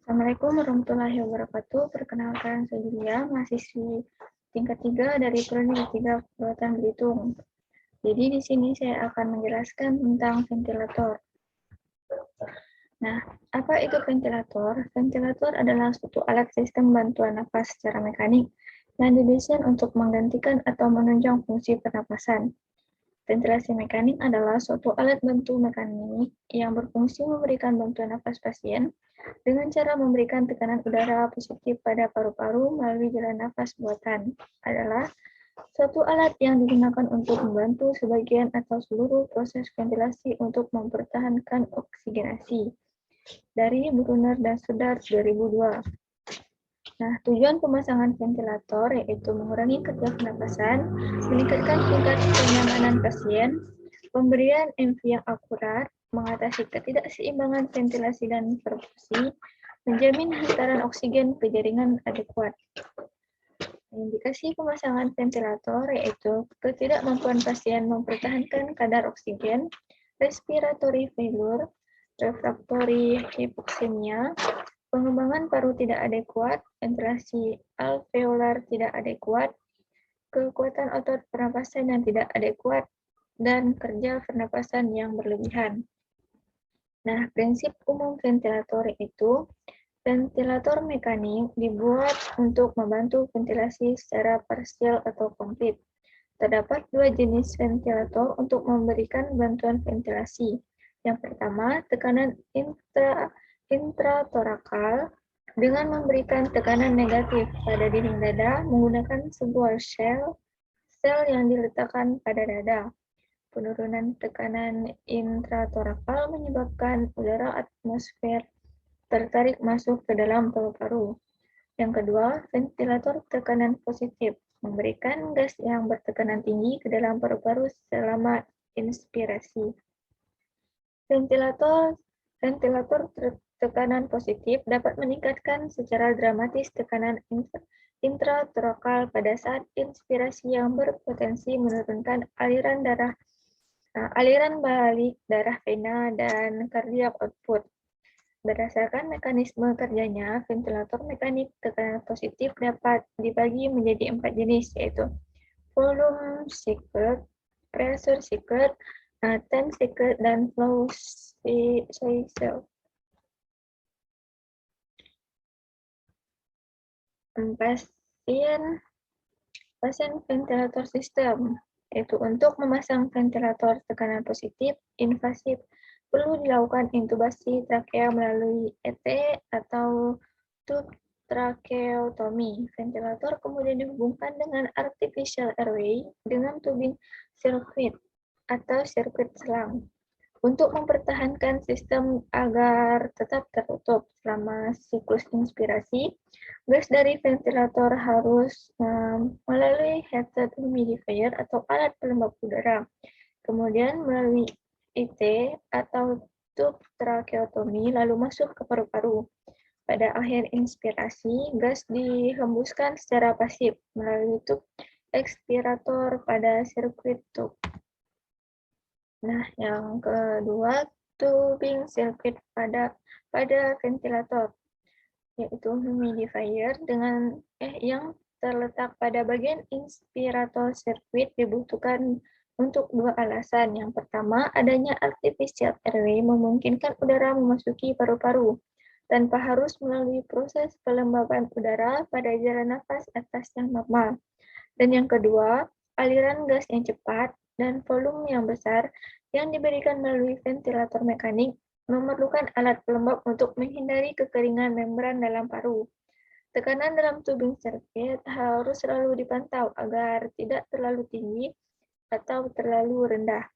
Assalamualaikum warahmatullahi wabarakatuh. Perkenalkan, saya Julia, mahasiswi tingkat 3 dari Prodi 3 Kebuatan Belitung. Jadi di sini saya akan menjelaskan tentang ventilator. Nah, apa itu ventilator? Ventilator adalah suatu alat sistem bantuan nafas secara mekanik yang didesain untuk menggantikan atau menunjang fungsi pernapasan. Ventilasi mekanik adalah suatu alat bantu mekanik yang berfungsi memberikan bantuan nafas pasien dengan cara memberikan tekanan udara positif pada paru-paru melalui jalan nafas buatan. Adalah suatu alat yang digunakan untuk membantu sebagian atau seluruh proses ventilasi untuk mempertahankan oksigenasi. Dari Brunner dan Sudar 2002. Nah, tujuan pemasangan ventilator yaitu mengurangi kerja pernapasan, meningkatkan tingkat kenyamanan pasien, pemberian MV yang akurat, mengatasi ketidakseimbangan ventilasi dan perfusi, menjamin hantaran oksigen ke jaringan adekuat. Indikasi pemasangan ventilator yaitu ketidakmampuan pasien mempertahankan kadar oksigen, respiratory failure, refractory hypoxemia, pengembangan paru tidak adekuat, ventilasi alveolar tidak adekuat, kekuatan otot pernapasan yang tidak adekuat, dan kerja pernapasan yang berlebihan. Nah, prinsip umum ventilator itu, ventilator mekanik dibuat untuk membantu ventilasi secara parsial atau komplit. Terdapat dua jenis ventilator untuk memberikan bantuan ventilasi. Yang pertama, tekanan intratorakal dengan memberikan tekanan negatif pada dinding dada menggunakan sebuah sel yang diletakkan pada dada. Penurunan tekanan intratorakal menyebabkan udara atmosfer tertarik masuk ke dalam paru-paru. Yang kedua, ventilator tekanan positif memberikan gas yang bertekanan tinggi ke dalam paru-paru selama inspirasi. Ventilator tekanan positif dapat meningkatkan secara dramatis tekanan intratorakal pada saat inspirasi yang berpotensi menurunkan aliran balik darah vena dan cardiac output. Berdasarkan mekanisme kerjanya, ventilator mekanik tekanan positif dapat dibagi menjadi 4 jenis, yaitu volume cycle, pressure cycle, time cycle, dan flow cycle. Pasien ventilator sistem, yaitu untuk memasang ventilator tekanan positif invasif perlu dilakukan intubasi trakea melalui ET atau tube tracheotomy. Ventilator kemudian dihubungkan dengan artificial airway dengan tubing sirkuit atau sirkuit selang untuk mempertahankan sistem agar tetap tertutup. Selama siklus inspirasi, gas dari ventilator harus melalui heated humidifier atau alat pelembab udara. Kemudian melalui IT atau tube tracheotomy lalu masuk ke paru-paru. Pada akhir inspirasi, gas dihembuskan secara pasif melalui tube ekspirator pada sirkuit tube. Nah, yang kedua, tubing sirkuit pada ventilator, yaitu humidifier yang terletak pada bagian inspirator sirkuit dibutuhkan untuk dua alasan. Yang pertama, adanya artificial airway memungkinkan udara memasuki paru-paru tanpa harus melalui proses pelembaban udara pada jalan nafas atas yang normal. Dan yang kedua, aliran gas yang cepat dan volume yang besar yang diberikan melalui ventilator mekanik memerlukan alat pelembab untuk menghindari kekeringan membran dalam paru. Tekanan dalam tubing sirkuit harus selalu dipantau agar tidak terlalu tinggi atau terlalu rendah.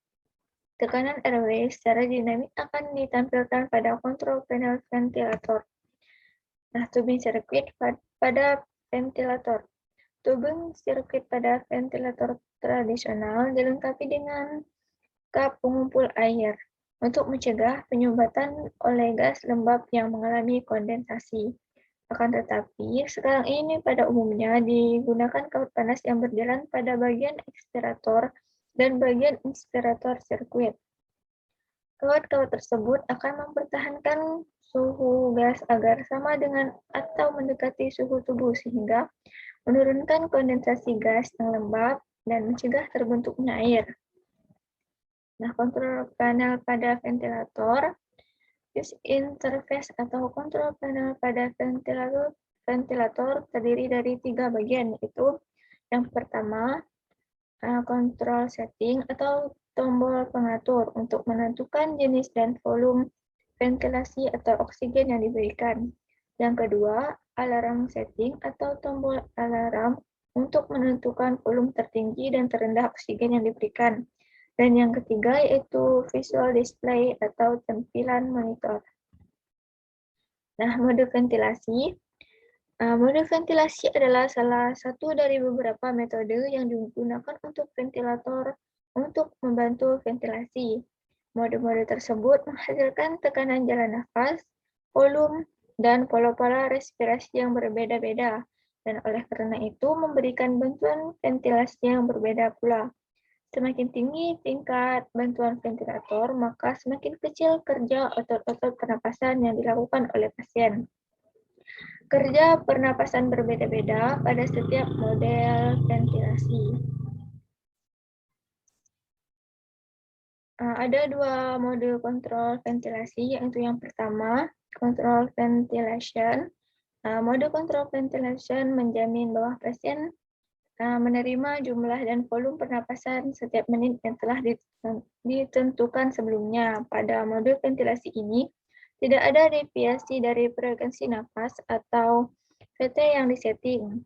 Tekanan airway secara dinamik akan ditampilkan pada kontrol panel ventilator. Nah, tubing sirkuit pada ventilator. Tubing sirkuit pada ventilator tradisional dilengkapi dengan kap pengumpul air untuk mencegah penyumbatan oleh gas lembab yang mengalami kondensasi. Akan tetapi, sekarang ini pada umumnya digunakan kawat panas yang berjalan pada bagian ekspirator dan bagian inspirator sirkuit. Kawat-kawat tersebut akan mempertahankan suhu gas agar sama dengan atau mendekati suhu tubuh sehingga menurunkan kondensasi gas yang lembab dan mencegah terbentuknya air. Nah, kontrol panel pada ventilator, use interface atau kontrol panel pada ventilator terdiri dari 3 bagian, yaitu yang pertama, kontrol setting atau tombol pengatur untuk menentukan jenis dan volume ventilasi atau oksigen yang diberikan. Yang kedua, alarm setting atau tombol alarm untuk menentukan volume tertinggi dan terendah oksigen yang diberikan. Dan yang ketiga yaitu visual display atau tampilan monitor. Nah, mode ventilasi. Mode ventilasi adalah salah satu dari beberapa metode yang digunakan untuk ventilator untuk membantu ventilasi. Mode-mode tersebut menghasilkan tekanan jalan nafas, volume, dan pola-pola respirasi yang berbeda-beda, dan oleh karena itu memberikan bantuan ventilasi yang berbeda pula. Semakin tinggi tingkat bantuan ventilator, maka semakin kecil kerja otot-otot pernapasan yang dilakukan oleh pasien. Kerja pernapasan berbeda-beda pada setiap model ventilasi. Ada 2 mode kontrol ventilasi, yaitu yang pertama, control ventilation. Mode kontrol ventilation menjamin bahwa pasien menerima jumlah dan volume pernapasan setiap menit yang telah ditentukan sebelumnya. Pada mode ventilasi ini, tidak ada deviasi dari frekuensi nafas atau VT yang disetting.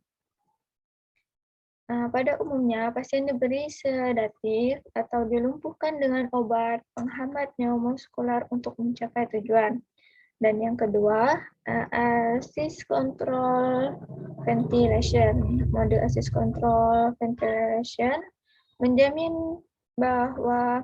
Pada umumnya, pasien diberi sedatif atau dilumpuhkan dengan obat penghambat neuromuskular untuk mencapai tujuan. Dan yang kedua, assist control ventilation. Mode assist control ventilation menjamin bahwa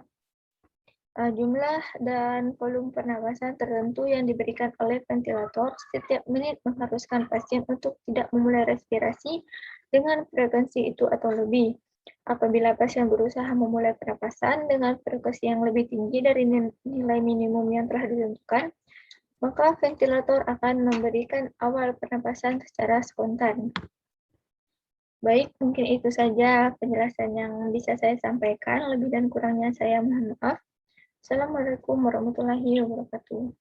jumlah dan volume pernapasan tertentu yang diberikan oleh ventilator setiap menit mengharuskan pasien untuk tidak memulai respirasi dengan frekuensi itu atau lebih. Apabila pasien berusaha memulai pernapasan dengan frekuensi yang lebih tinggi dari nilai minimum yang telah ditentukan, maka ventilator akan memberikan awal pernapasan secara spontan. Baik, mungkin itu saja penjelasan yang bisa saya sampaikan. Lebih dan kurangnya saya mohon maaf. Assalamualaikum warahmatullahi wabarakatuh.